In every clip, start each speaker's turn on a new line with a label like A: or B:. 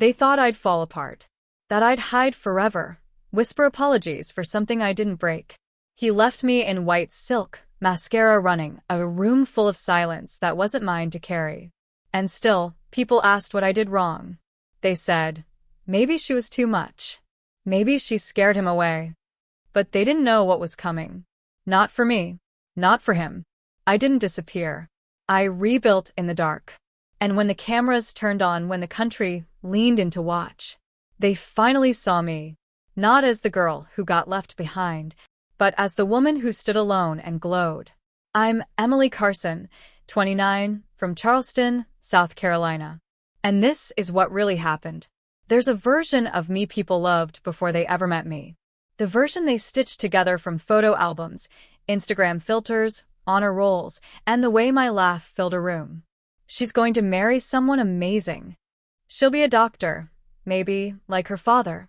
A: They thought I'd fall apart. That I'd hide forever, whisper apologies for something I didn't break. He left me in white silk, mascara running, a room full of silence that wasn't mine to carry. And still, people asked what I did wrong. They said, maybe she was too much. Maybe she scared him away. But they didn't know what was coming. Not for me. Not for him. I didn't disappear. I rebuilt in the dark. And when the cameras turned on, when the country leaned in to watch, they finally saw me, not as the girl who got left behind, but as the woman who stood alone and glowed. I'm Emily Carson, 29, from Charleston, South Carolina. And this is what really happened. There's a version of me people loved before they ever met me. The version they stitched together from photo albums, Instagram filters, honor rolls, and the way my laugh filled a room. She's going to marry someone amazing. She'll be a doctor, maybe, like her father.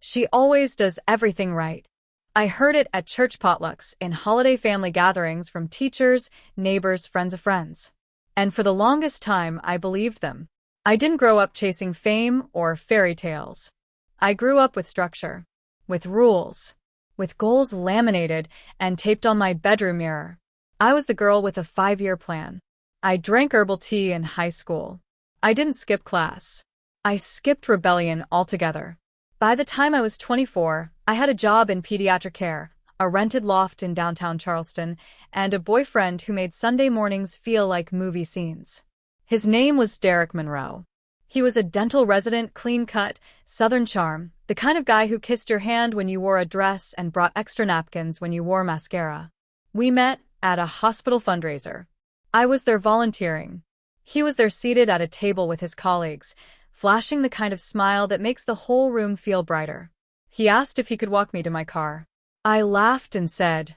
A: She always does everything right. I heard it at church potlucks, in holiday family gatherings, from teachers, neighbors, friends of friends. And for the longest time, I believed them. I didn't grow up chasing fame or fairy tales. I grew up with structure, with rules, with goals laminated and taped on my bedroom mirror. I was the girl with a 5-year plan. I drank herbal tea in high school. I didn't skip class. I skipped rebellion altogether. By the time I was 24, I had a job in pediatric care, a rented loft in downtown Charleston, and a boyfriend who made Sunday mornings feel like movie scenes. His name was Derek Monroe. He was a dental resident, clean-cut, Southern charm, the kind of guy who kissed your hand when you wore a dress and brought extra napkins when you wore mascara. We met at a hospital fundraiser. I was there volunteering. He was there seated at a table with his colleagues, flashing the kind of smile that makes the whole room feel brighter. He asked if he could walk me to my car. I laughed and said,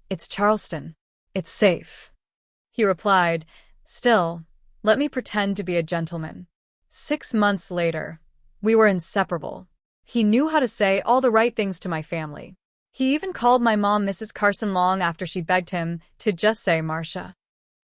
A: "It's Charleston. It's safe." He replied, "Still, let me pretend to be a gentleman." 6 months later, we were inseparable. He knew how to say all the right things to my family. He even called my mom Mrs. Carson long after she begged him to just say Marcia.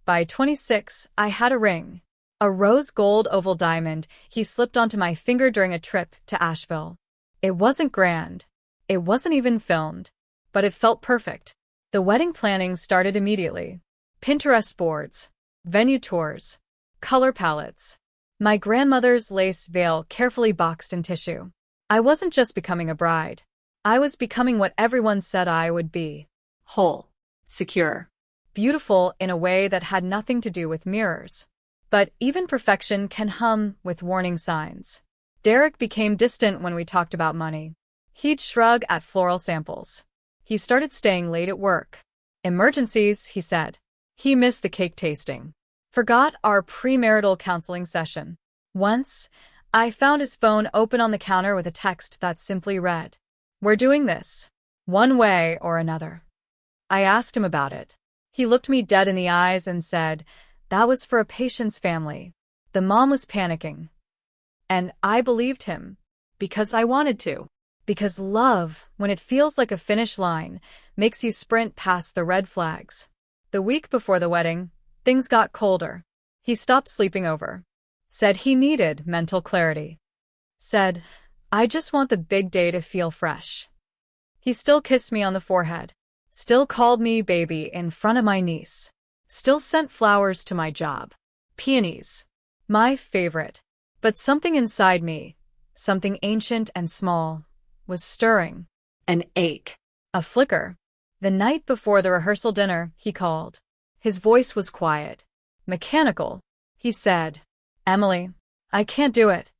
A: By 26, I had a ring. A rose gold oval diamond he slipped onto my finger during a trip to Asheville. It wasn't grand. It wasn't even filmed. But it felt perfect. The wedding planning started immediately. Pinterest boards, venue tours, color palettes. My grandmother's lace veil carefully boxed in tissue. I wasn't just becoming a bride. I was becoming what everyone said I would be. Whole. Secure. Beautiful in a way that had nothing to do with mirrors. But even perfection can hum with warning signs. Derek became distant when we talked about money. He'd shrug at floral samples. He started staying late at work. Emergencies, he said. He missed the cake tasting. Forgot our premarital counseling session. Once, I found his phone open on the counter with a text that simply read, "We're doing this, one way or another." I asked him about it. He looked me dead in the eyes and said, that was for a patient's family. The mom was panicking. And I believed him. Because I wanted to. Because love, when it feels like a finish line, makes you sprint past the red flags. The week before the wedding, things got colder. He stopped sleeping over. Said he needed mental clarity. Said, I just want the big day to feel fresh. He still kissed me on the forehead. Still called me baby in front of my niece. Still sent flowers to my job. Peonies. My favorite. But something inside me, something ancient and small, was stirring. An ache. A flicker. The night before the rehearsal dinner, he called. His voice was quiet. Mechanical. He said, Emily, I can't do it.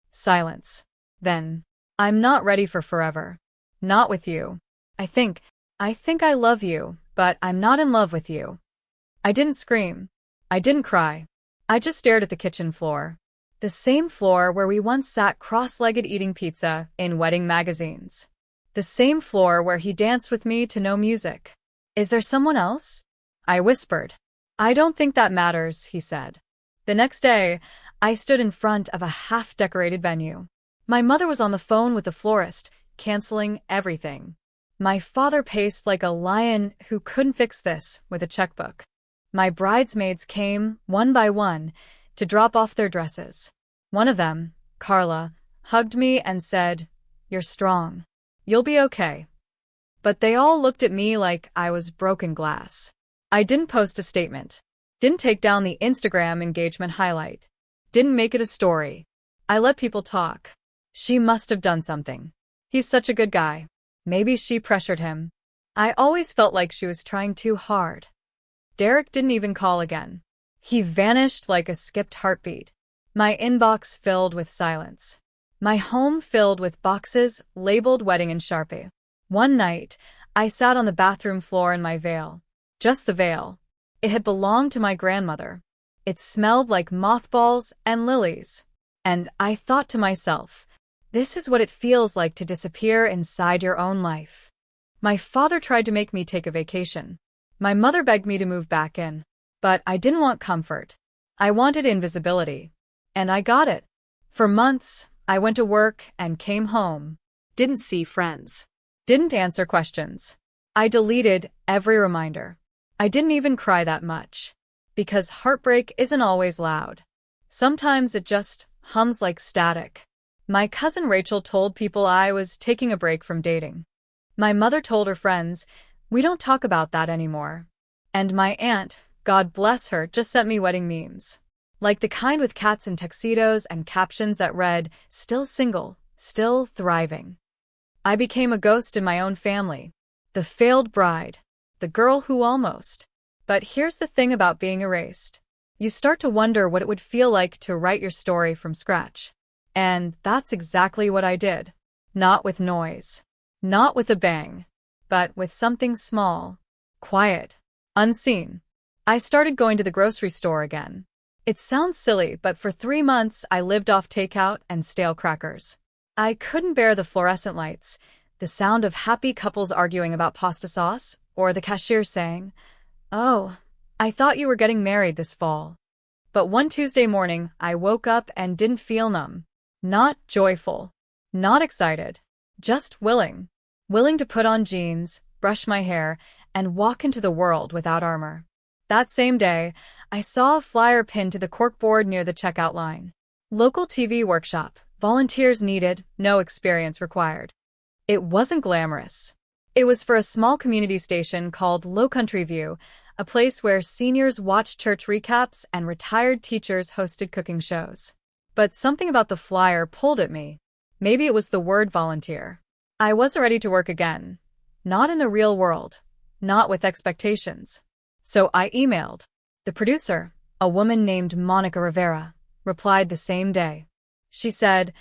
A: Silence. Then, I'm not ready for forever. Not with you. I think I love you, but I'm not in love with you. I didn't scream. I didn't cry. I just stared at the kitchen floor. The same floor where we once sat cross-legged eating pizza in wedding magazines. The same floor where he danced with me to no music. Is there someone else? I whispered. I don't think that matters, he said. The next day, I stood in front of a half-decorated venue. My mother was on the phone with the florist, canceling everything. My father paced like a lion who couldn't fix this with a checkbook. My bridesmaids came, one by one, to drop off their dresses. One of them, Carla, hugged me and said, "You're strong. You'll be okay." But they all looked at me like I was broken glass. I didn't post a statement. Didn't take down the Instagram engagement highlight. Didn't make it a story. I let people talk. She must have done something. He's such a good guy. Maybe she pressured him. I always felt like she was trying too hard. Derek didn't even call again. He vanished like a skipped heartbeat. My inbox filled with silence. My home filled with boxes labeled wedding in Sharpie. One night, I sat on the bathroom floor in my veil. Just the veil. It had belonged to my grandmother. It smelled like mothballs and lilies. And I thought to myself, this is what it feels like to disappear inside your own life. My father tried to make me take a vacation. My mother begged me to move back in. But I didn't want comfort. I wanted invisibility. And I got it. For months, I went to work and came home. Didn't see friends. Didn't answer questions. I deleted every reminder. I didn't even cry that much. Because heartbreak isn't always loud. Sometimes it just hums like static. My cousin Rachel told people I was taking a break from dating. My mother told her friends, "We don't talk about that anymore." And my aunt, God bless her, just sent me wedding memes. Like the kind with cats in tuxedos and captions that read, "Still single, still thriving." I became a ghost in my own family. The failed bride. The girl who almost. But here's the thing about being erased. You start to wonder what it would feel like to write your story from scratch. And that's exactly what I did. Not with noise. Not with a bang. But with something small. Quiet. Unseen. I started going to the grocery store again. It sounds silly, but for 3 months I lived off takeout and stale crackers. I couldn't bear the fluorescent lights, the sound of happy couples arguing about pasta sauce, or the cashier saying, "Oh, I thought you were getting married this fall." But one Tuesday morning, I woke up and didn't feel numb. Not joyful. Not excited. Just willing. Willing to put on jeans, brush my hair, and walk into the world without armor. That same day, I saw a flyer pinned to the corkboard near the checkout line. Local TV workshop. Volunteers needed, no experience required. It wasn't glamorous. It was for a small community station called Lowcountry View, a place where seniors watched church recaps and retired teachers hosted cooking shows. But something about the flyer pulled at me. Maybe it was the word volunteer. I wasn't ready to work again. Not in the real world. Not with expectations. So I emailed. The producer, a woman named Monica Rivera, replied the same day. She said,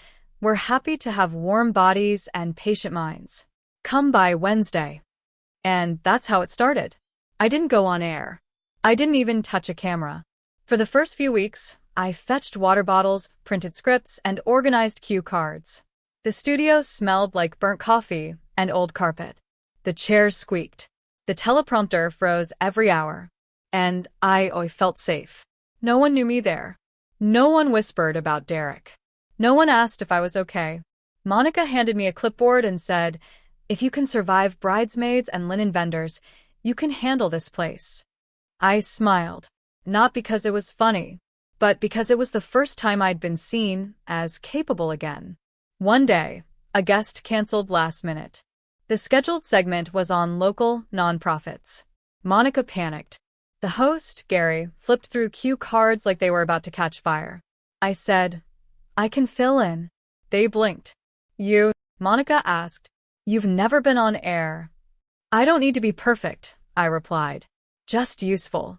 A: "We're happy to have warm bodies and patient minds. Come by Wednesday." And that's how it started. I didn't go on air. I didn't even touch a camera. For the first few weeks, I fetched water bottles, printed scripts, and organized cue cards. The studio smelled like burnt coffee and old carpet. The chairs squeaked. The teleprompter froze every hour. And I felt safe. No one knew me there. No one whispered about Derek. No one asked if I was okay. Monica handed me a clipboard and said, "If you can survive bridesmaids and linen vendors, you can handle this place." I smiled. Not because it was funny, but because it was the first time I'd been seen as capable again. One day, a guest canceled last minute. The scheduled segment was on local nonprofits. Monica panicked. The host, Gary, flipped through cue cards like they were about to catch fire. I said, "I can fill in." They blinked. "You?" Monica asked. "You've never been on air." "I don't need to be perfect," I replied. "Just useful."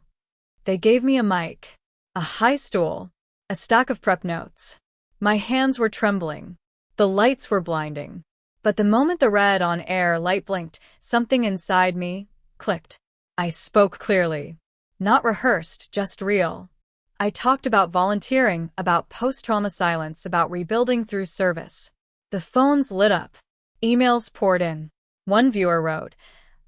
A: They gave me a mic, a high stool, a stack of prep notes. My hands were trembling. The lights were blinding. But the moment the red on-air light blinked, something inside me clicked. I spoke clearly. Not rehearsed, just real. I talked about volunteering, about post-trauma silence, about rebuilding through service. The phones lit up. Emails poured in. One viewer wrote,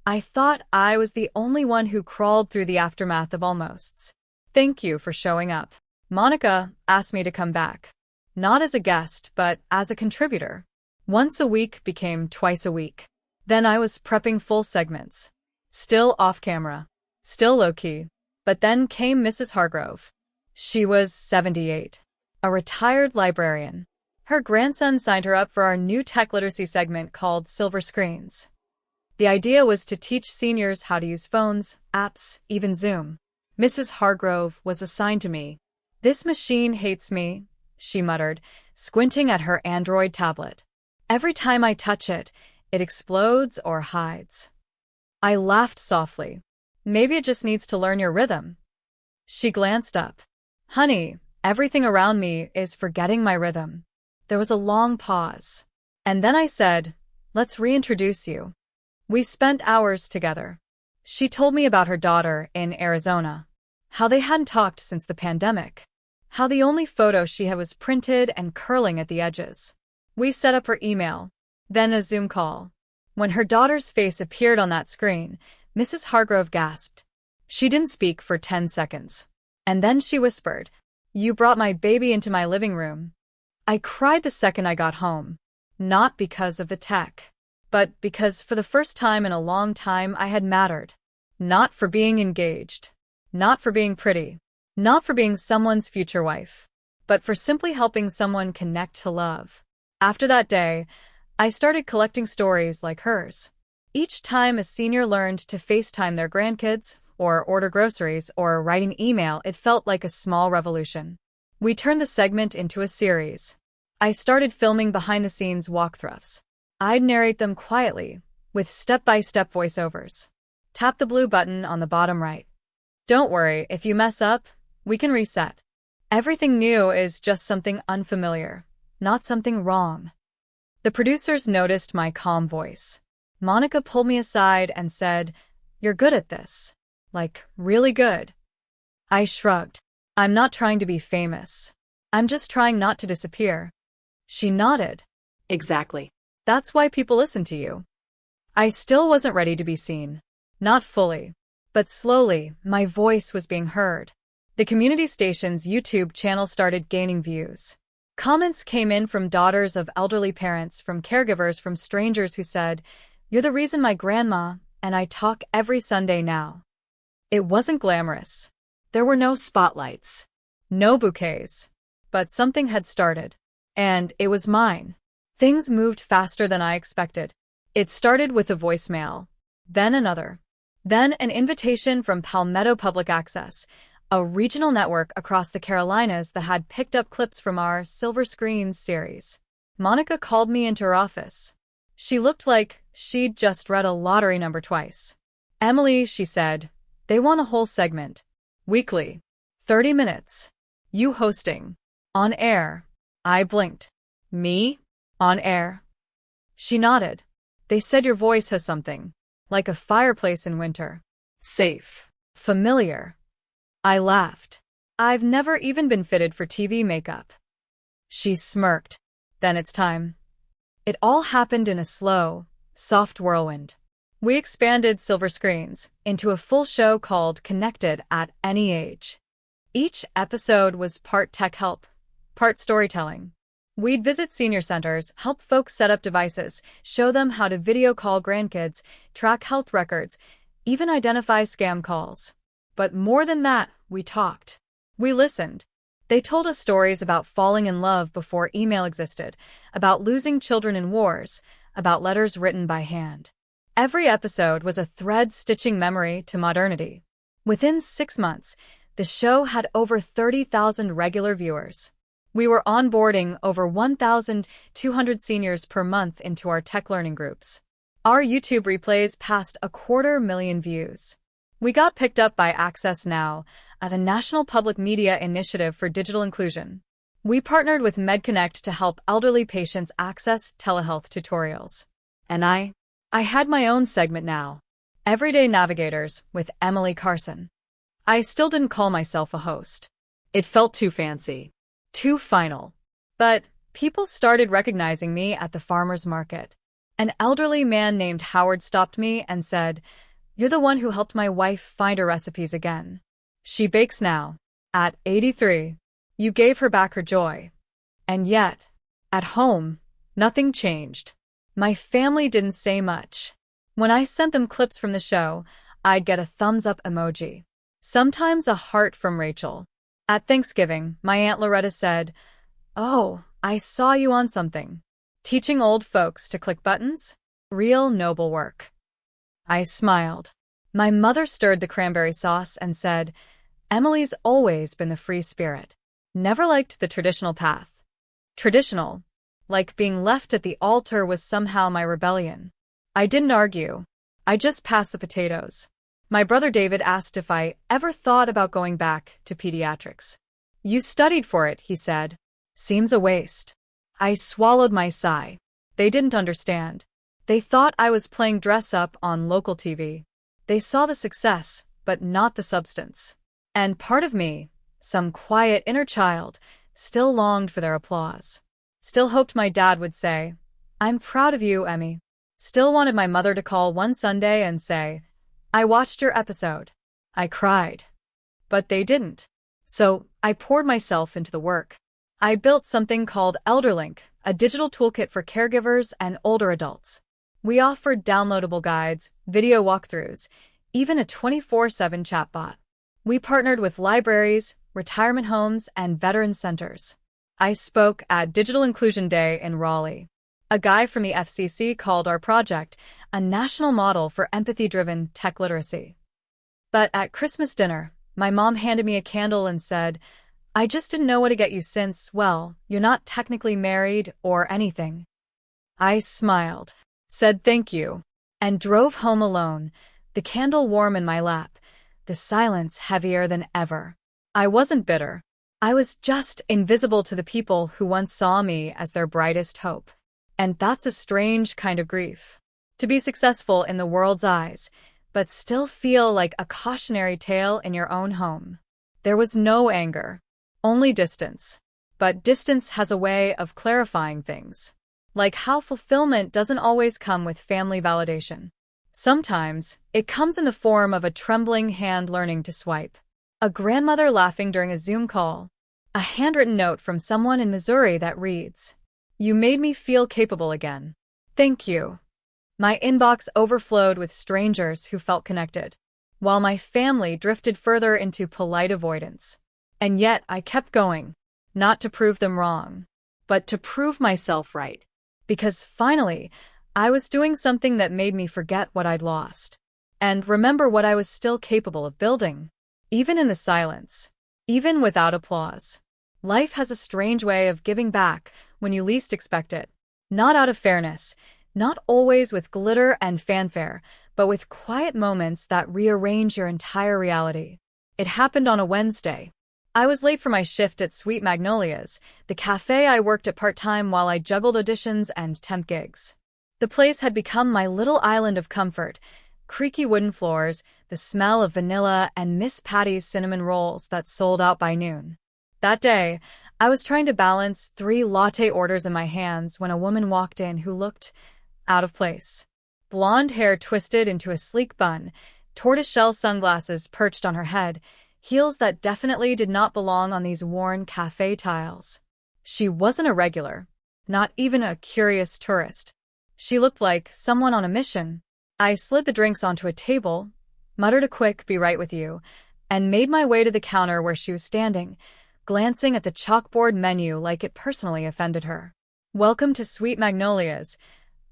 A: "I thought I was the only one who crawled through the aftermath of almosts. Thank you for showing up." Monica asked me to come back. Not as a guest, but as a contributor. Once a week became twice a week. Then I was prepping full segments. Still off camera. Still low-key. But then came Mrs. Hargrove. She was 78. A retired librarian. Her grandson signed her up for our new tech literacy segment called Silver Screens. The idea was to teach seniors how to use phones, apps, even Zoom. Mrs. Hargrove was assigned to me. "This machine hates me," she muttered, squinting at her Android tablet. "Every time I touch it, it explodes or hides." I laughed softly. "Maybe it just needs to learn your rhythm." She glanced up. "Honey, everything around me is forgetting my rhythm." There was a long pause. And then I said, "Let's reintroduce you." We spent hours together. She told me about her daughter in Arizona, how they hadn't talked since the pandemic, how the only photo she had was printed and curling at the edges. We set up her email, then a Zoom call. When her daughter's face appeared on that screen, Mrs. Hargrove gasped. She didn't speak for 10 seconds. And then she whispered, "You brought my baby into my living room." I cried the second I got home, not because of the tech, but because for the first time in a long time I had mattered. Not for being engaged, not for being pretty, not for being someone's future wife, but for simply helping someone connect to love. After that day, I started collecting stories like hers. Each time a senior learned to FaceTime their grandkids, or order groceries, or write an email, it felt like a small revolution. We turned the segment into a series. I started filming behind-the-scenes walkthroughs. I'd narrate them quietly, with step-by-step voiceovers. Tap the blue button on the bottom right. Don't worry, if you mess up, we can reset. Everything new is just something unfamiliar, not something wrong. The producers noticed my calm voice. Monica pulled me aside and said, "You're good at this. Like, really good." I shrugged. "I'm not trying to be famous. I'm just trying not to disappear." She nodded.
B: Exactly.
A: "That's why people listen to you." I still wasn't ready to be seen. Not fully. But slowly, my voice was being heard. The community station's YouTube channel started gaining views. Comments came in from daughters of elderly parents, from caregivers, from strangers who said, "You're the reason my grandma and I talk every Sunday now." It wasn't glamorous. There were no spotlights, no bouquets. But something had started. And it was mine. Things moved faster than I expected. It started with a voicemail, then another. Then an invitation from Palmetto Public Access, a regional network across the Carolinas that had picked up clips from our Silver Screens series. Monica called me into her office. She looked like she'd just read a lottery number twice. "Emily," she said, "they want a whole segment. Weekly. 30 minutes. You hosting. On air." I blinked. "Me? On air?" She nodded. "They said your voice has something. Like a fireplace in winter. Safe. Familiar." I laughed. "I've never even been fitted for TV makeup." She smirked. "Then it's time." It all happened in a slow, soft whirlwind. We expanded Silver Screens into a full show called Connected at Any Age. Each episode was part tech help, part storytelling. We'd visit senior centers, help folks set up devices, show them how to video call grandkids, track health records, even identify scam calls. But more than that, we talked. We listened. They told us stories about falling in love before email existed, about losing children in wars, about letters written by hand. Every episode was a thread stitching memory to modernity. Within 6 months, the show had over 30,000 regular viewers. We were onboarding over 1,200 seniors per month into our tech learning groups. Our YouTube replays passed 250,000 views. We got picked up by Access Now, the National Public Media Initiative for Digital Inclusion. We partnered with MedConnect to help elderly patients access telehealth tutorials. And I had my own segment now, Everyday Navigators with Emily Carson. I still didn't call myself a host. It felt too fancy. Too final. But people started recognizing me at the farmer's market. An elderly man named Howard stopped me and said, "You're the one who helped my wife find her recipes again. She bakes now. At 83. You gave her back her joy." And yet, at home, nothing changed. My family didn't say much. When I sent them clips from the show, I'd get a thumbs-up emoji. Sometimes a heart from Rachel. At Thanksgiving, my Aunt Loretta said, "Oh, I saw you on something. Teaching old folks to click buttons? Real noble work. I smiled. My mother stirred the cranberry sauce and said, Emily's always been the free spirit. Never liked the traditional path. Traditional, like being left at the altar was somehow my rebellion. I didn't argue. I just passed the potatoes. My brother David asked if I ever thought about going back to pediatrics. You studied for it, he said. Seems a waste. I swallowed my sigh. They didn't understand. They thought I was playing dress-up on local TV. They saw the success, but not the substance. And part of me, some quiet inner child, still longed for their applause. Still hoped my dad would say, I'm proud of you, Emmy. Still wanted my mother to call one Sunday and say, I watched your episode. I cried. But they didn't. So I poured myself into the work. I built something called ElderLink, a digital toolkit for caregivers and older adults. We offered downloadable guides, video walkthroughs, even a 24/7 chatbot. We partnered with libraries, retirement homes, and veteran centers. I spoke at Digital Inclusion Day in Raleigh. A guy from the FCC called our project a national model for empathy-driven tech literacy. But at Christmas dinner, my mom handed me a candle and said, I just didn't know what to get you since, well, you're not technically married or anything. I smiled, said thank you, and drove home alone, the candle warm in my lap, the silence heavier than ever. I wasn't bitter. I was just invisible to the people who once saw me as their brightest hope. And that's a strange kind of grief. To be successful in the world's eyes, but still feel like a cautionary tale in your own home. There was no anger, only distance. But distance has a way of clarifying things. Like how fulfillment doesn't always come with family validation. Sometimes, it comes in the form of a trembling hand learning to swipe. A grandmother laughing during a Zoom call. A handwritten note from someone in Missouri that reads, You made me feel capable again. Thank you. My inbox overflowed with strangers who felt connected, while my family drifted further into polite avoidance. And yet I kept going, not to prove them wrong, but to prove myself right. Because finally, I was doing something that made me forget what I'd lost, and remember what I was still capable of building. Even in the silence, even without applause. Life has a strange way of giving back when you least expect it. Not out of fairness, not always with glitter and fanfare, but with quiet moments that rearrange your entire reality. It happened on a Wednesday. I was late for my shift at Sweet Magnolias, the cafe I worked at part-time while I juggled auditions and temp gigs. The place had become my little island of comfort. Creaky wooden floors, the smell of vanilla, and Miss Patty's cinnamon rolls that sold out by noon. That day, I was trying to balance 3 latte orders in my hands when a woman walked in who looked out of place. Blonde hair twisted into a sleek bun, tortoiseshell sunglasses perched on her head, heels that definitely did not belong on these worn cafe tiles. She wasn't a regular, not even a curious tourist. She looked like someone on a mission. I slid the drinks onto a table, muttered a quick "be right with you," and made my way to the counter where she was standing, glancing at the chalkboard menu like it personally offended her. Welcome to Sweet Magnolias,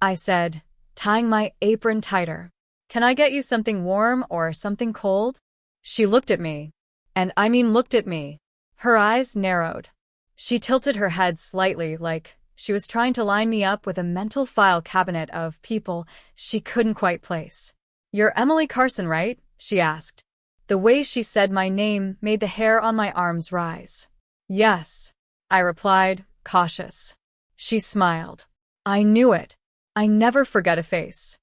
A: I said, tying my apron tighter. Can I get you something warm or something cold? She looked at me. And I mean looked at me. Her eyes narrowed. She tilted her head slightly like she was trying to line me up with a mental file cabinet of people she couldn't quite place. You're Emily Carson, right? She asked. The way she said my name made the hair on my arms rise. Yes, I replied, cautious. She smiled. I knew it. I never forget a face.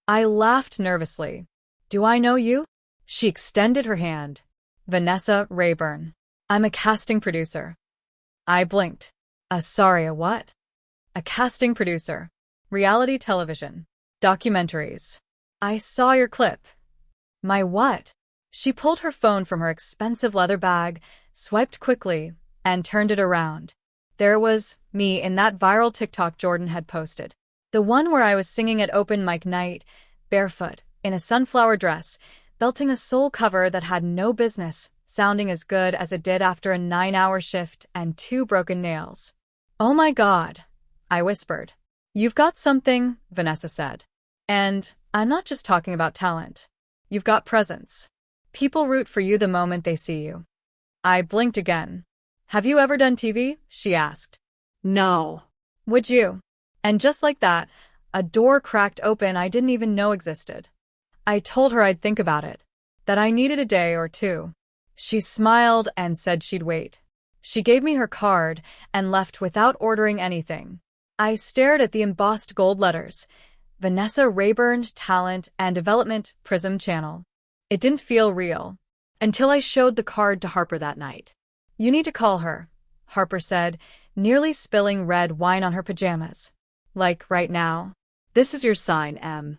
A: I laughed nervously. Do I know you? She extended her hand. Vanessa Rayburn. I'm a casting producer. I blinked. Sorry, a what? A casting producer. Reality television. Documentaries. I saw your clip. My what? She pulled her phone from her expensive leather bag, swiped quickly, and turned it around. There was me in that viral TikTok Jordan had posted. The one where I was singing at open mic night, barefoot, in a sunflower dress, belting a soul cover that had no business sounding as good as it did after a 9-hour shift and 2 broken nails. "Oh my God," I whispered. "You've got something," Vanessa said. "And I'm not just talking about talent. You've got presence. People root for you the moment they see you." I blinked again. "Have you ever done TV?" she asked.
B: No.
A: "Would you?" And just like that, a door cracked open I didn't even know existed. I told her I'd think about it, that I needed a day or two. She smiled and said she'd wait. She gave me her card and left without ordering anything. I stared at the embossed gold letters, Vanessa Rayburn, Talent and Development, Prism Channel. It didn't feel real.
B: Until I showed the card to Harper that night.
A: "You need to call her," Harper said, nearly spilling red wine on her pajamas. "Like right now."
B: This is your sign, Em.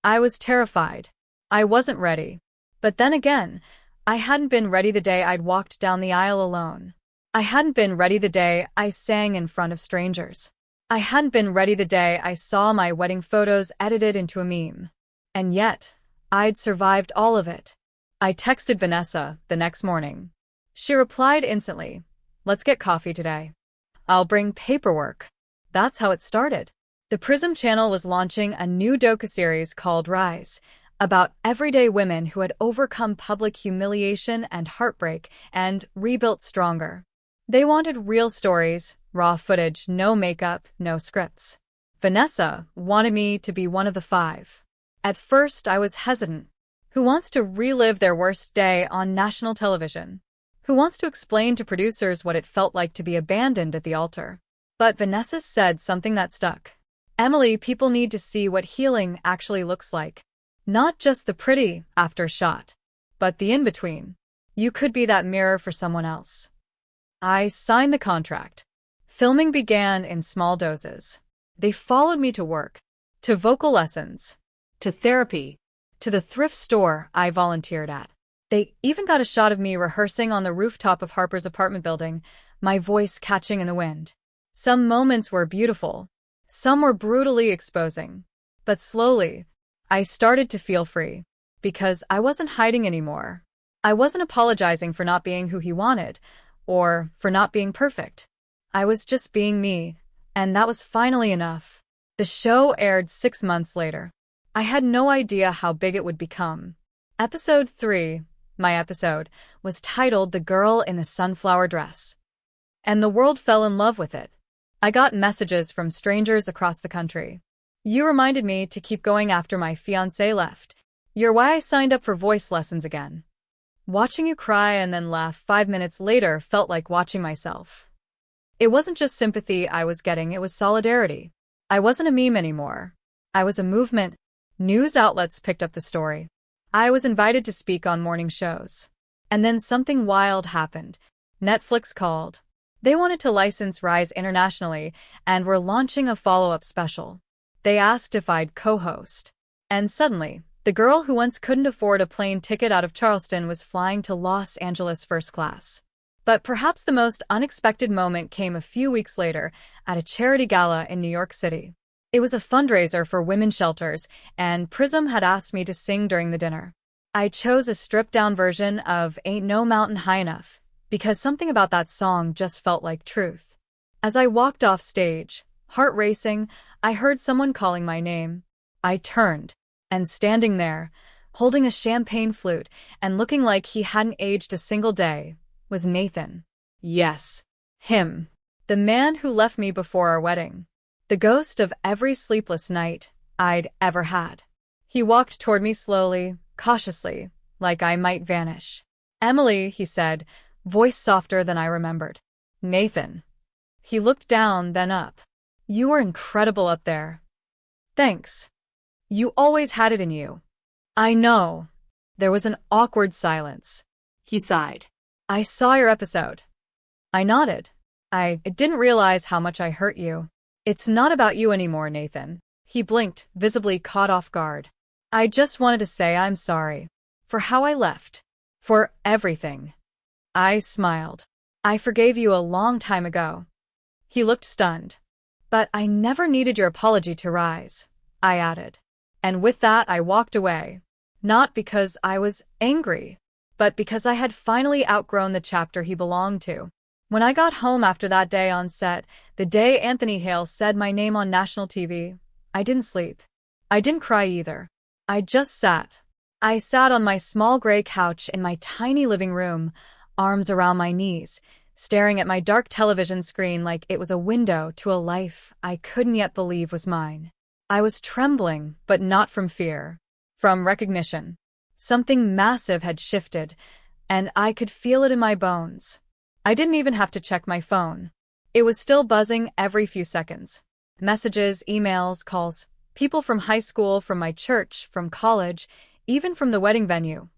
A: I was terrified. I wasn't ready. But then again, I hadn't been ready the day I'd walked down the aisle alone. I hadn't been ready the day I sang in front of strangers. I hadn't been ready the day I saw my wedding photos edited into a meme. And yet, I'd survived all of it. I texted Vanessa the next morning. She replied instantly, "Let's get coffee today. I'll bring paperwork." That's how it started. The Prism Channel was launching a new docuseries called Rise, about everyday women who had overcome public humiliation and heartbreak and rebuilt stronger. They wanted real stories, raw footage, no makeup, no scripts. Vanessa wanted me to be one of the 5. At first, I was hesitant. Who wants to relive their worst day on national television? Who wants to explain to producers what it felt like to be abandoned at the altar? But Vanessa said something that stuck. "Emily, people need to see what healing actually looks like. Not just the pretty after shot, but the in-between. You could be that mirror for someone else." I signed the contract. Filming began in small doses. They followed me to work, to vocal lessons,
B: To therapy.
A: to the thrift store I volunteered at. They even got a shot of me rehearsing on the rooftop of Harper's apartment building, my voice catching in the wind. Some moments were beautiful. Some were brutally exposing. But slowly, I started to feel free. Because I wasn't hiding anymore. I wasn't apologizing for not being who he wanted, or for not being perfect. I was just being me, and that was finally enough. The show aired 6 months later. I had no idea how big it would become. Episode 3, my episode, was titled "The Girl in the Sunflower Dress." And the world fell in love with it. I got messages from strangers across the country. "You reminded me to keep going after my fiancé left. You're why I signed up for voice lessons again." Watching you cry and then laugh 5 minutes later felt like watching myself. It wasn't just sympathy I was getting, it was solidarity. I wasn't a meme anymore. I was a movement. News outlets picked up the story. I was invited to speak on morning shows. And then something wild happened. Netflix called. They wanted to license Rise internationally and were launching a follow-up special. They asked if I'd co-host. And suddenly, the girl who once couldn't afford a plane ticket out of Charleston was flying to Los Angeles first class. But perhaps the most unexpected moment came a few weeks later at a charity gala in New York City. It was a fundraiser for women's shelters, and Prism had asked me to sing during the dinner. I chose a stripped-down version of "Ain't No Mountain High Enough," because something about that song just felt like truth. As I walked off stage, heart racing, I heard someone calling my name. I turned, and standing there, holding a champagne flute and looking like he hadn't aged a single day, was Nathan. Yes, him. The man who left me before our wedding. The ghost of every sleepless night I'd ever had. He walked toward me slowly, cautiously, like I might vanish. "Emily," he said, voice softer than I remembered. "Nathan." He looked down, then up. "You were incredible up there." "Thanks. You always had it in you." "I know." There was an awkward silence.
B: He sighed.
A: "I saw your episode." I nodded. I didn't realize how much I hurt you." "It's not about you anymore, Nathan." He blinked, visibly caught off guard. "I just wanted to say I'm sorry. For how I left. For everything." I smiled. "I forgave you a long time ago." He looked stunned. "But I never needed your apology to rise," I added. And with that I walked away. Not because I was angry, but because I had finally outgrown the chapter he belonged to. When I got home after that day on set, the day Anthony Hale said my name on national TV, I didn't sleep. I didn't cry either. I just sat. I sat on my small gray couch in my tiny living room, arms around my knees, staring at my dark television screen like it was a window to a life I couldn't yet believe was mine. I was trembling, but not from fear, from recognition. Something massive had shifted, and I could feel it in my bones. I didn't even have to check my phone. It was still buzzing every few seconds. Messages, emails, calls, people from high school, from my church, from college, even from the wedding venue,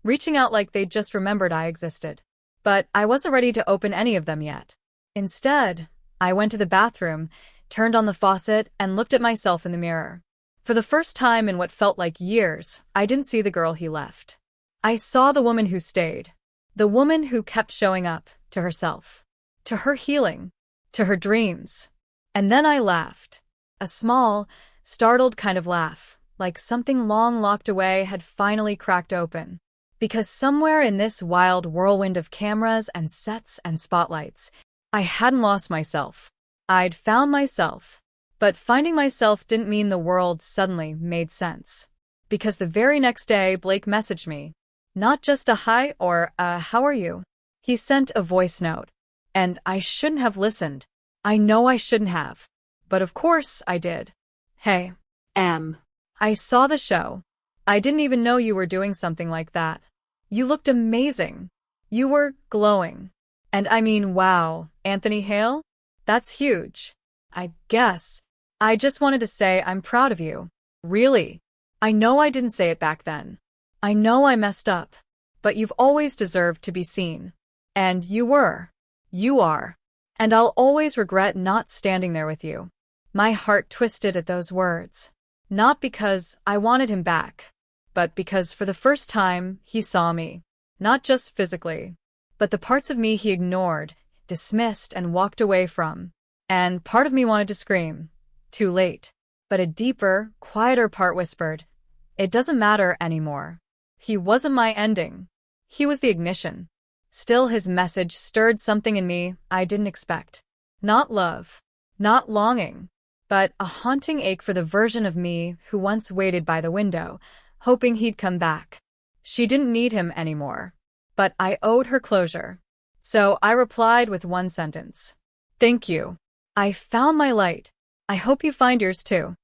A: reaching out like they'd just remembered I existed. But I wasn't ready to open any of them yet. Instead, I went to the bathroom, turned on the faucet, and looked at myself in the mirror. For the first time in what felt like years, I didn't see the girl he left. I saw the woman who stayed. The woman who kept showing up, to herself, to her healing, to her dreams. And then I laughed. A small, startled kind of laugh, like something long locked away had finally cracked open. Because somewhere in this wild whirlwind of cameras and sets and spotlights, I hadn't lost myself. I'd found myself. But finding myself didn't mean the world suddenly made sense. Because the very next day, Blake messaged me. Not just a hi or a how are you? He sent a voice note. And I shouldn't have listened. I know I shouldn't have. But of course I did. Hey. I saw the show. I didn't even know you were doing something like that. You looked amazing. You were glowing. And I mean, wow, Anthony Hale? That's huge. I guess. I just wanted to say I'm proud of you. Really. I know I didn't say it back then. I know I messed up. But you've always deserved to be seen. And you were. You are. And I'll always regret not standing there with you. My heart twisted at those words. Not because I wanted him back, but because for the first time he saw me. Not just physically, but the parts of me he ignored, dismissed, and walked away from. And part of me wanted to scream. Too late. But a deeper, quieter part whispered, it doesn't matter anymore. He wasn't my ending. He was the ignition. Still, his message stirred something in me I didn't expect. Not love. Not longing. But a haunting ache for the version of me who once waited by the window, hoping he'd come back. She didn't need him anymore. But I owed her closure. So I replied with one sentence. Thank you. I found my light. I hope you find yours too.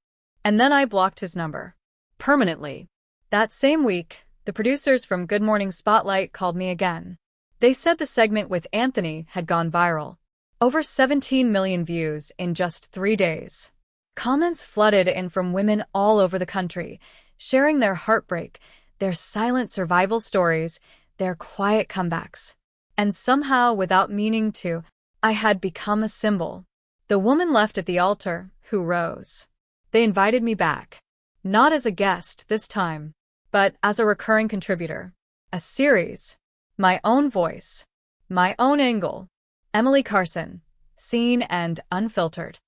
A: And then I blocked his number. Permanently. That same week, the producers from Good Morning Spotlight called me again. They said the segment with Anthony had gone viral. Over 17 million views in just 3 days. Comments flooded in from women all over the country, sharing their heartbreak, their silent survival stories, their quiet comebacks. And somehow, without meaning to, I had become a symbol. The woman left at the altar, who rose. They invited me back. Not as a guest this time, but as a recurring contributor. A series. My own voice. My own angle. Emily Carson, seen and unfiltered.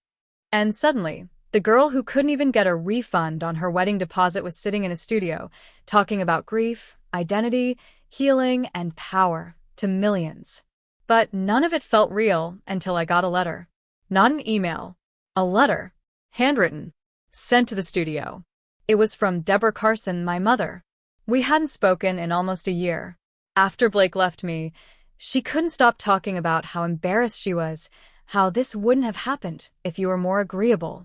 A: And suddenly, the girl who couldn't even get a refund on her wedding deposit was sitting in a studio, talking about grief, identity, healing, and power to millions. But none of it felt real until I got a letter. Not an email. A letter. Handwritten. Sent to the studio. It was from Deborah Carson, my mother. We hadn't spoken in almost a year. After Blake left me, she couldn't stop talking about how embarrassed she was, how this wouldn't have happened if you were more agreeable.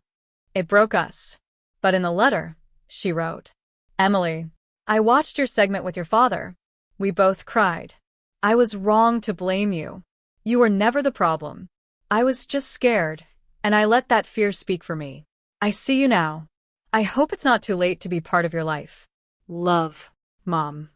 A: It broke us. But in the letter, she wrote, Emily, I watched your segment with your father. We both cried. I was wrong to blame you. You were never the problem. I was just scared, and I let that fear speak for me. I see you now. I hope it's not too late to be part of your life. Love, Mom.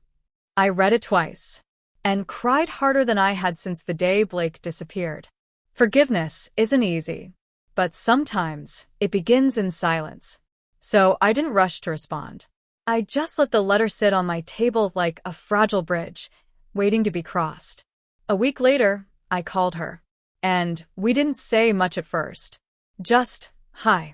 A: I read it twice. And cried harder than I had since the day Blake disappeared. Forgiveness isn't easy, but sometimes it begins in silence. So I didn't rush to respond. I just let the letter sit on my table like a fragile bridge, waiting to be crossed. A week later, I called her. And we didn't say much at first. Just, hi.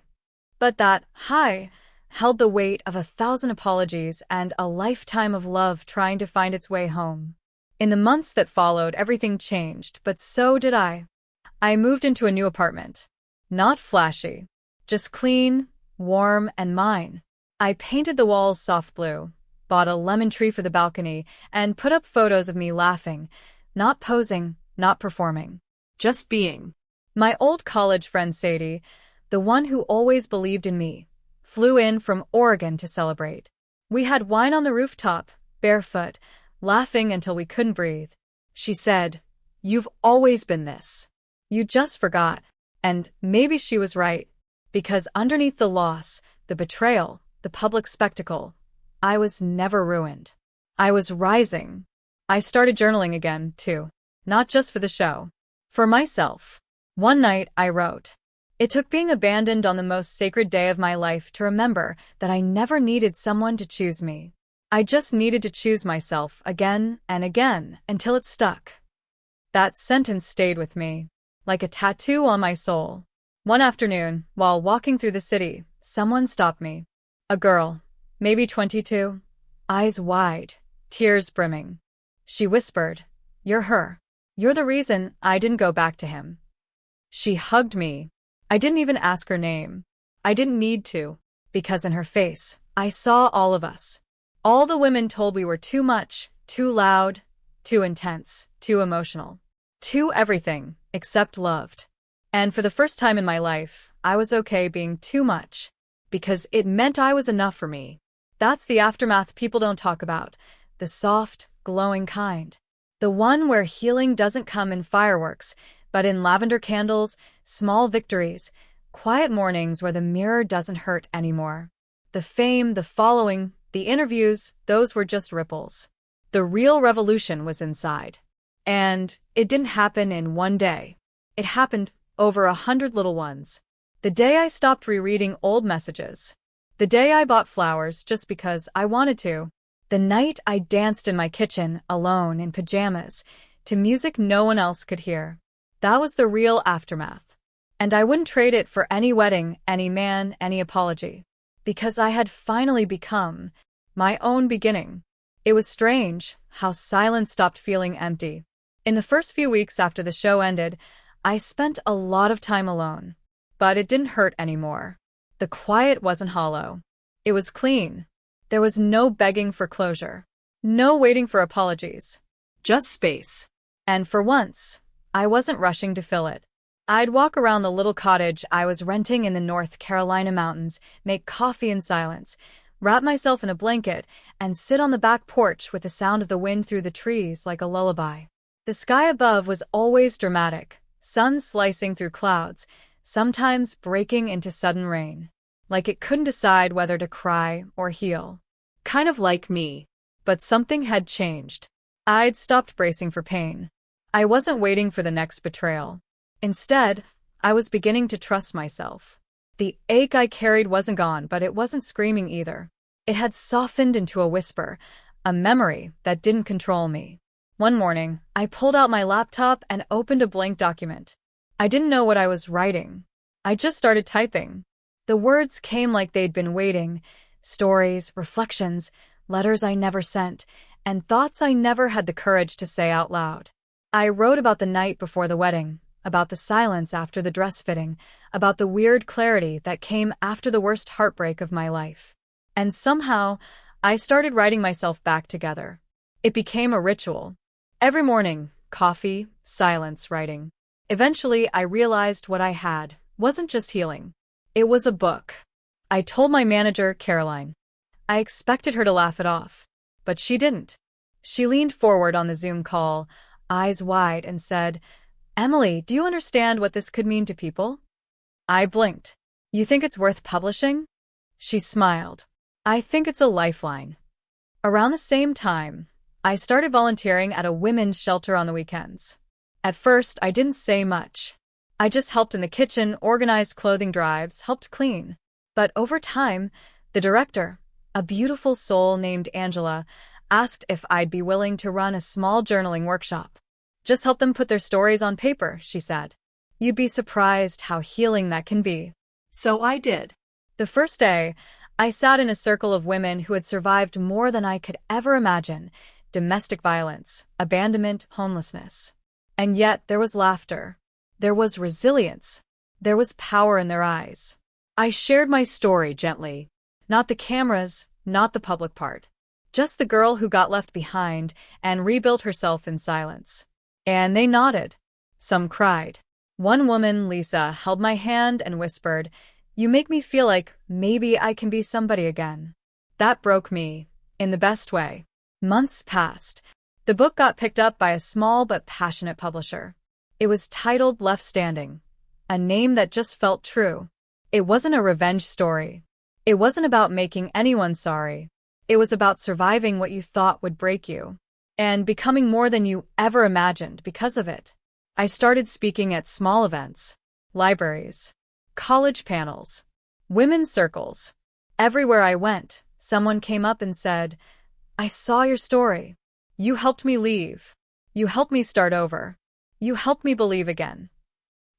A: But that hi held the weight of 1,000 apologies and a lifetime of love trying to find its way home. In the months that followed, everything changed, but so did I. I moved into a new apartment. Not flashy, just clean, warm, and mine. I painted the walls soft blue, bought a lemon tree for the balcony, and put up photos of me laughing, not posing, not performing.
B: Just being.
A: My old college friend Sadie, the one who always believed in me, flew in from Oregon to celebrate. We had wine on the rooftop, barefoot, laughing until we couldn't breathe. She said, "You've always been this. You just forgot." And maybe she was right, because underneath the loss, the betrayal, the public spectacle, I was never ruined. I was rising. I started journaling again, too. Not just for the show. For myself. One night, I wrote, "It took being abandoned on the most sacred day of my life to remember that I never needed someone to choose me. I just needed to choose myself again and again until it stuck." That sentence stayed with me, like a tattoo on my soul. One afternoon, while walking through the city, someone stopped me. A girl, maybe 22, eyes wide, tears brimming. She whispered, "You're her. You're the reason I didn't go back to him." She hugged me. I didn't even ask her name. I didn't need to, because in her face, I saw all of us. All the women told we were too much, too loud, too intense, too emotional, too everything except loved. And for the first time in my life, I was okay being too much, because it meant I was enough for me. That's the aftermath people don't talk about, the soft, glowing kind. The one where healing doesn't come in fireworks, but in lavender candles, small victories, quiet mornings where the mirror doesn't hurt anymore. The fame, the following, the interviews, those were just ripples. The real revolution was inside. And it didn't happen in one day. It happened over 100 little ones. The day I stopped rereading old messages. The day I bought flowers just because I wanted to. The night I danced in my kitchen, alone, in pajamas, to music no one else could hear. That was the real aftermath. And I wouldn't trade it for any wedding, any man, any apology. Because I had finally become my own beginning. It was strange how silence stopped feeling empty. In the first few weeks after the show ended, I spent a lot of time alone. But it didn't hurt anymore. The quiet wasn't hollow. It was clean. There was no begging for closure. No waiting for apologies.
B: Just space.
A: And for once, I wasn't rushing to fill it. I'd walk around the little cottage I was renting in the North Carolina mountains, make coffee in silence, wrap myself in a blanket, and sit on the back porch with the sound of the wind through the trees like a lullaby. The sky above was always dramatic, sun slicing through clouds, sometimes breaking into sudden rain, like it couldn't decide whether to cry or heal.
B: Kind of like me.
A: But something had changed. I'd stopped bracing for pain. I wasn't waiting for the next betrayal. Instead, I was beginning to trust myself. The ache I carried wasn't gone, but it wasn't screaming either. It had softened into a whisper, a memory that didn't control me. One morning, I pulled out my laptop and opened a blank document. I didn't know what I was writing. I just started typing. The words came like they'd been waiting, stories, reflections, letters I never sent, and thoughts I never had the courage to say out loud. I wrote about the night before the wedding, about the silence after the dress fitting, about the weird clarity that came after the worst heartbreak of my life. And somehow, I started writing myself back together. It became a ritual. Every morning, coffee, silence, writing. Eventually, I realized what I had wasn't just healing. It was a book. I told my manager, Caroline. I expected her to laugh it off. But she didn't. She leaned forward on the Zoom call, eyes wide, and said, "Emily, do you understand what this could mean to people?" I blinked. "You think it's worth publishing?" She smiled. "I think it's a lifeline." Around the same time, I started volunteering at a women's shelter on the weekends. At first, I didn't say much. I just helped in the kitchen, organized clothing drives, helped clean. But over time, the director, a beautiful soul named Angela, asked if I'd be willing to run a small journaling workshop. "Just help them put their stories on paper," she said. "You'd be surprised how healing that can be."
B: So I did.
A: The first day, I sat in a circle of women who had survived more than I could ever imagine, domestic violence, abandonment, homelessness. And yet there was laughter. There was resilience. There was power in their eyes. I shared my story gently. Not the cameras, not the public part. Just the girl who got left behind and rebuilt herself in silence. And they nodded. Some cried. One woman, Lisa, held my hand and whispered, "You make me feel like maybe I can be somebody again." That broke me, in the best way. Months passed. The book got picked up by a small but passionate publisher. It was titled Left Standing, a name that just felt true. It wasn't a revenge story. It wasn't about making anyone sorry. It was about surviving what you thought would break you, and becoming more than you ever imagined because of it. I started speaking at small events, libraries, college panels, women's circles. Everywhere I went, someone came up and said, "I saw your story. You helped me leave. You helped me start over. You helped me believe again."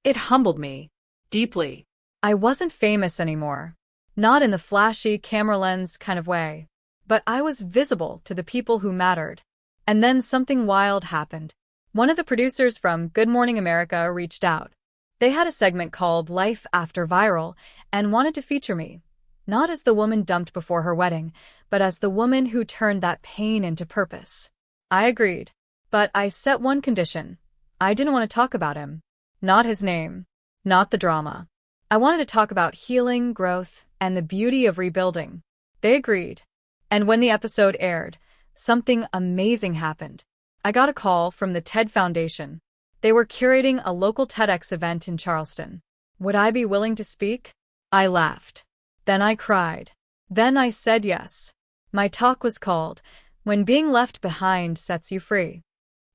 B: It humbled me deeply.
A: I wasn't famous anymore. Not in the flashy camera lens kind of way. But I was visible to the people who mattered. And then something wild happened. One of the producers from Good Morning America reached out. They had a segment called Life After Viral and wanted to feature me. Not as the woman dumped before her wedding, but as the woman who turned that pain into purpose. I agreed. But I set one condition. I didn't want to talk about him. Not his name. Not the drama. I wanted to talk about healing, growth, and the beauty of rebuilding. They agreed. And when the episode aired, something amazing happened. I got a call from the TED Foundation. They were curating a local TEDx event in Charleston. Would I be willing to speak? I laughed. Then I cried. Then I said yes. My talk was called When Being Left Behind Sets You Free.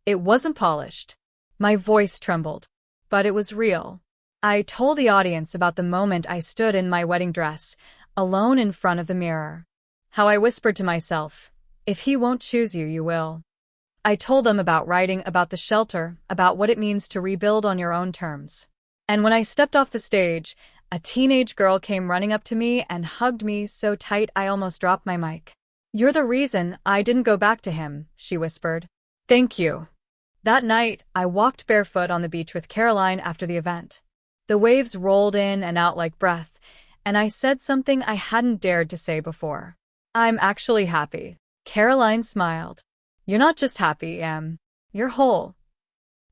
A: It wasn't polished. My voice trembled. But it was real. I told the audience about the moment I stood in my wedding dress, alone in front of the mirror. How I whispered to myself, "If he won't choose you, you will." I told them about writing about the shelter, about what it means to rebuild on your own terms. And when I stepped off the stage, a teenage girl came running up to me and hugged me so tight I almost dropped my mic. "You're the reason I didn't go back to him," she whispered. "Thank you." That night, I walked barefoot on the beach with Caroline after the event. The waves rolled in and out like breath, and I said something I hadn't dared to say before. "I'm actually happy." Caroline smiled. "You're not just happy, Em. You're whole."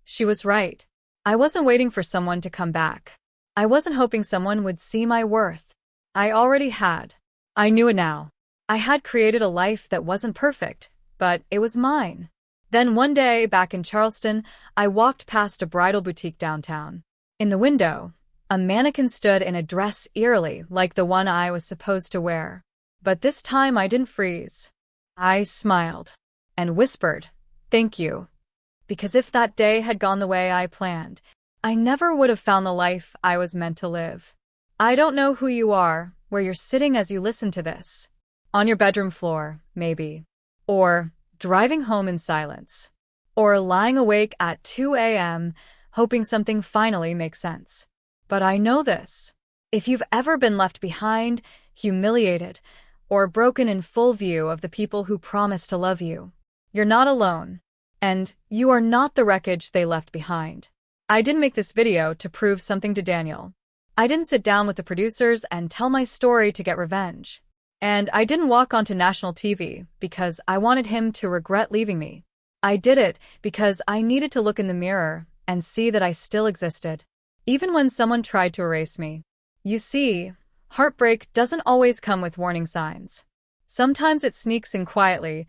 A: She was right. I wasn't waiting for someone to come back. I wasn't hoping someone would see my worth. I already had. I knew it now. I had created a life that wasn't perfect, but it was mine. Then one day, back in Charleston, I walked past a bridal boutique downtown. In the window, a mannequin stood in a dress eerily like the one I was supposed to wear. But this time I didn't freeze. I smiled and whispered, "Thank you." Because if that day had gone the way I planned, I never would have found the life I was meant to live. I don't know who you are, where you're sitting as you listen to this. On your bedroom floor, maybe. Or driving home in silence. Or lying awake at 2 a.m., hoping something finally makes sense. But I know this. If you've ever been left behind, humiliated, or broken in full view of the people who promised to love you, you're not alone. And you are not the wreckage they left behind. I didn't make this video to prove something to Daniel. I didn't sit down with the producers and tell my story to get revenge. And I didn't walk onto national TV because I wanted him to regret leaving me. I did it because I needed to look in the mirror and see that I still existed, even when someone tried to erase me. You see, heartbreak doesn't always come with warning signs. Sometimes it sneaks in quietly,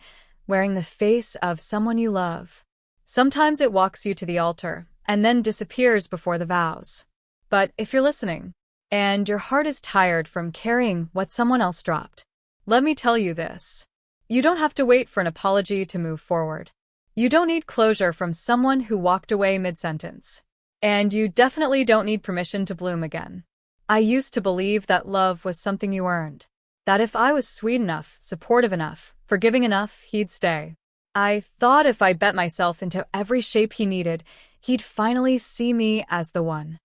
A: wearing the face of someone you love. Sometimes it walks you to the altar and then disappears before the vows. But if you're listening, and your heart is tired from carrying what someone else dropped, let me tell you this. You don't have to wait for an apology to move forward. You don't need closure from someone who walked away mid-sentence. And you definitely don't need permission to bloom again. I used to believe that love was something you earned. That if I was sweet enough, supportive enough, forgiving enough, he'd stay. I thought if I bet myself into every shape he needed, he'd finally see me as the one.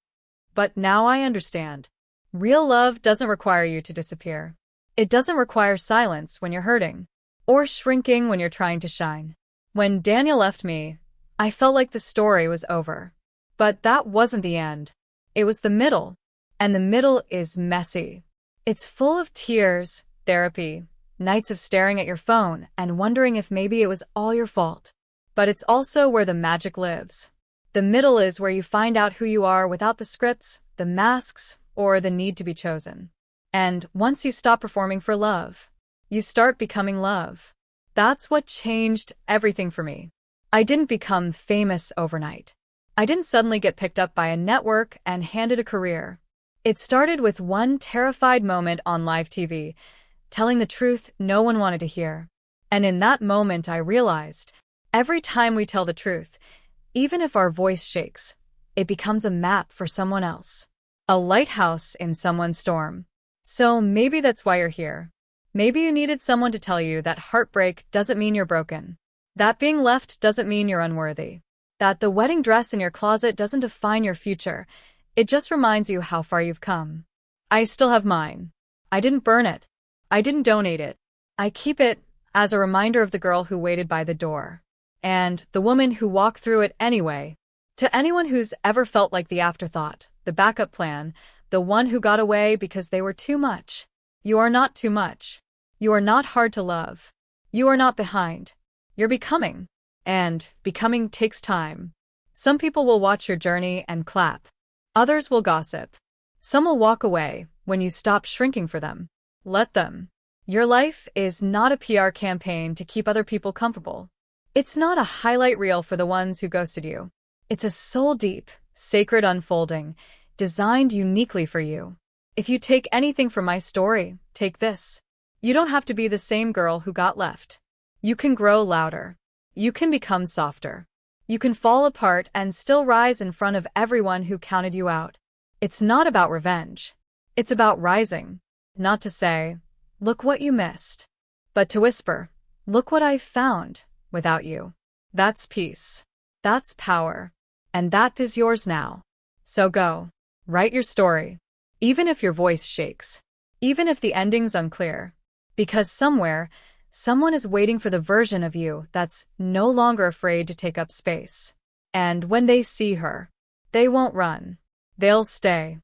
A: But now I understand. Real love doesn't require you to disappear. It doesn't require silence when you're hurting, or shrinking when you're trying to shine. When Daniel left me, I felt like the story was over. But that wasn't the end. It was the middle. And the middle is messy. It's full of tears, therapy, nights of staring at your phone and wondering if maybe it was all your fault. But it's also where the magic lives. The middle is where you find out who you are without the scripts, the masks, or the need to be chosen. And once you stop performing for love, you start becoming love. That's what changed everything for me. I didn't become famous overnight. I didn't suddenly get picked up by a network and handed a career. It started with one terrified moment on live TV, telling the truth no one wanted to hear. And in that moment I realized, every time we tell the truth, even if our voice shakes, it becomes a map for someone else. A lighthouse in someone's storm. So maybe that's why you're here. Maybe you needed someone to tell you that heartbreak doesn't mean you're broken. That being left doesn't mean you're unworthy. That the wedding dress in your closet doesn't define your future. It just reminds you how far you've come. I still have mine. I didn't burn it. I didn't donate it. I keep it as a reminder of the girl who waited by the door. And the woman who walked through it anyway. To anyone who's ever felt like the afterthought, the backup plan, the one who got away because they were too much. You are not too much. You are not hard to love. You are not behind. You're becoming. And becoming takes time. Some people will watch your journey and clap. Others will gossip. Some will walk away when you stop shrinking for them. Let them. Your life is not a PR campaign to keep other people comfortable. It's not a highlight reel for the ones who ghosted you. It's a soul-deep, sacred unfolding, designed uniquely for you. If you take anything from my story, take this. You don't have to be the same girl who got left. You can grow louder. You can become softer. You can fall apart and still rise in front of everyone who counted you out. It's not about revenge. It's about rising. Not to say, look what you missed, but to whisper, look what I've found without you. That's peace. That's power. And that is yours now. So go. Write your story. Even if your voice shakes. Even if the ending's unclear. Because somewhere, someone is waiting for the version of you that's no longer afraid to take up space. And when they see her, they won't run. They'll stay.